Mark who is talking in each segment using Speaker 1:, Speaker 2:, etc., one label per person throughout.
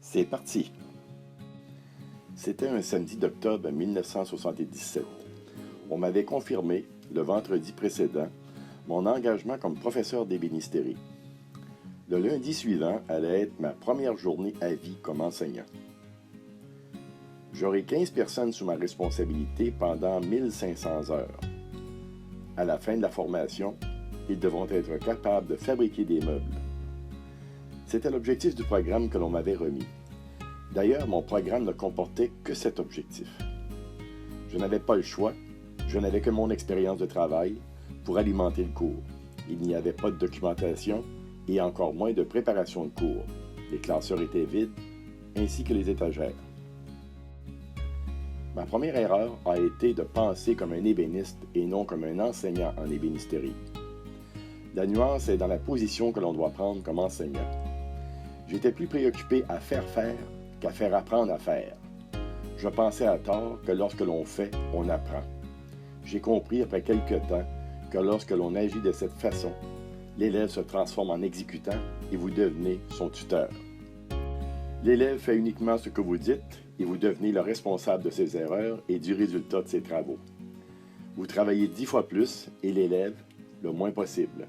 Speaker 1: C'est parti! C'était un samedi d'octobre 1977. On m'avait confirmé, le vendredi précédent, mon engagement comme professeur d'ébénisterie. Le lundi suivant allait être ma première journée à vie comme enseignant. J'aurai 15 personnes sous ma responsabilité pendant 1500 heures. À la fin de la formation, ils devront être capables de fabriquer des meubles. C'était l'objectif du programme que l'on m'avait remis. D'ailleurs, mon programme ne comportait que cet objectif. Je n'avais pas le choix, je n'avais que mon expérience de travail pour alimenter le cours. Il n'y avait pas de documentation et encore moins de préparation de cours. Les classeurs étaient vides, ainsi que les étagères. Ma première erreur a été de penser comme un ébéniste et non comme un enseignant en ébénisterie. La nuance est dans la position que l'on doit prendre comme enseignant. J'étais plus préoccupé à faire qu'à faire apprendre à faire. Je pensais à tort que lorsque l'on fait, on apprend. J'ai compris après quelque temps que lorsque l'on agit de cette façon, l'élève se transforme en exécutant et vous devenez son tuteur. L'élève fait uniquement ce que vous dites et vous devenez le responsable de ses erreurs et du résultat de ses travaux. Vous travaillez 10 fois plus et l'élève le moins possible.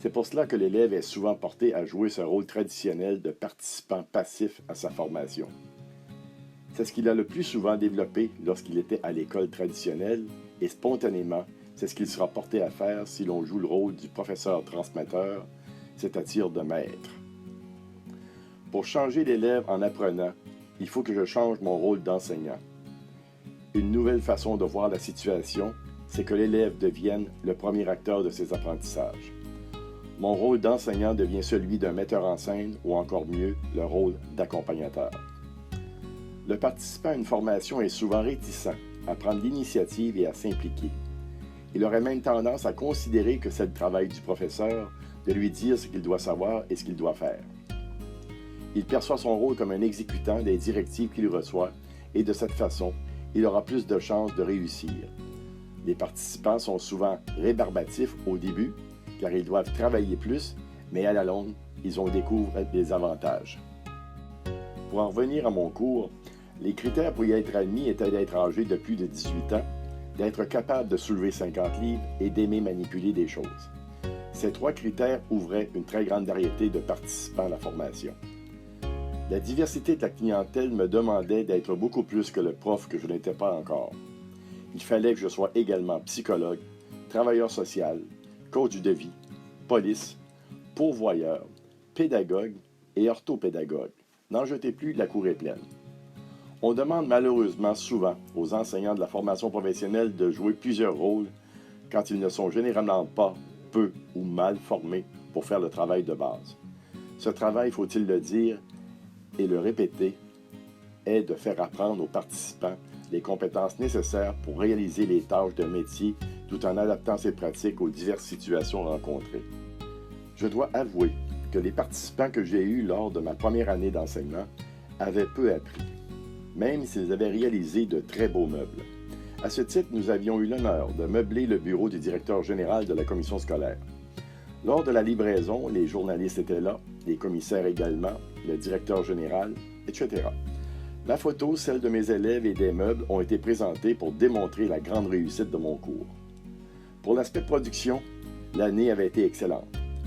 Speaker 1: C'est pour cela que l'élève est souvent porté à jouer ce rôle traditionnel de participant passif à sa formation. C'est ce qu'il a le plus souvent développé lorsqu'il était à l'école traditionnelle et spontanément, c'est ce qu'il sera porté à faire si l'on joue le rôle du professeur transmetteur, c'est-à-dire de maître. Pour changer l'élève en apprenant, il faut que je change mon rôle d'enseignant. Une nouvelle façon de voir la situation, c'est que l'élève devienne le premier acteur de ses apprentissages. Mon rôle d'enseignant devient celui d'un metteur en scène ou encore mieux, le rôle d'accompagnateur. Le participant à une formation est souvent réticent à prendre l'initiative et à s'impliquer. Il aurait même tendance à considérer que c'est le travail du professeur de lui dire ce qu'il doit savoir et ce qu'il doit faire. Il perçoit son rôle comme un exécutant des directives qu'il reçoit et de cette façon, il aura plus de chances de réussir. Les participants sont souvent rébarbatifs au début, car ils doivent travailler plus, mais à la longue, ils en découvrent des avantages. Pour en revenir à mon cours, les critères pour y être admis étaient d'être âgé de plus de 18 ans, d'être capable de soulever 50 livres et d'aimer manipuler des choses. Ces 3 critères ouvraient une très grande variété de participants à la formation. La diversité de la clientèle me demandait d'être beaucoup plus que le prof que je n'étais pas encore. Il fallait que je sois également psychologue, travailleur social, coach de vie, police, pourvoyeur, pédagogue et orthopédagogue. N'en jetez plus, la cour est pleine. On demande malheureusement souvent aux enseignants de la formation professionnelle de jouer plusieurs rôles quand ils ne sont généralement pas, peu ou mal formés pour faire le travail de base. Ce travail, faut-il le dire et le répéter, est de faire apprendre aux participants les compétences nécessaires pour réaliser les tâches de métier tout en adaptant ses pratiques aux diverses situations rencontrées. Je dois avouer que les participants que j'ai eus lors de ma première année d'enseignement avaient peu appris, même s'ils avaient réalisé de très beaux meubles. À ce titre, nous avions eu l'honneur de meubler le bureau du directeur général de la commission scolaire. Lors de la livraison, les journalistes étaient là, les commissaires également, le directeur général, etc. Ma photo, celle de mes élèves et des meubles ont été présentées pour démontrer la grande réussite de mon cours. Pour l'aspect production, l'année avait été excellente.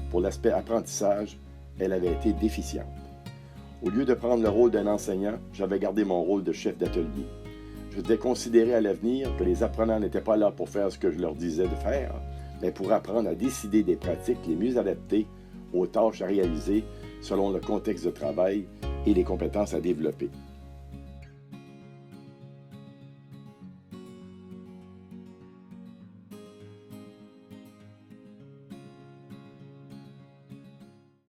Speaker 1: Pour l'aspect apprentissage, elle avait été déficiente. Au lieu de prendre le rôle d'un enseignant, j'avais gardé mon rôle de chef d'atelier. Je devais considérer à l'avenir que les apprenants n'étaient pas là pour faire ce que je leur disais de faire, mais pour apprendre à décider des pratiques les mieux adaptées aux tâches à réaliser selon le contexte de travail et les compétences à développer.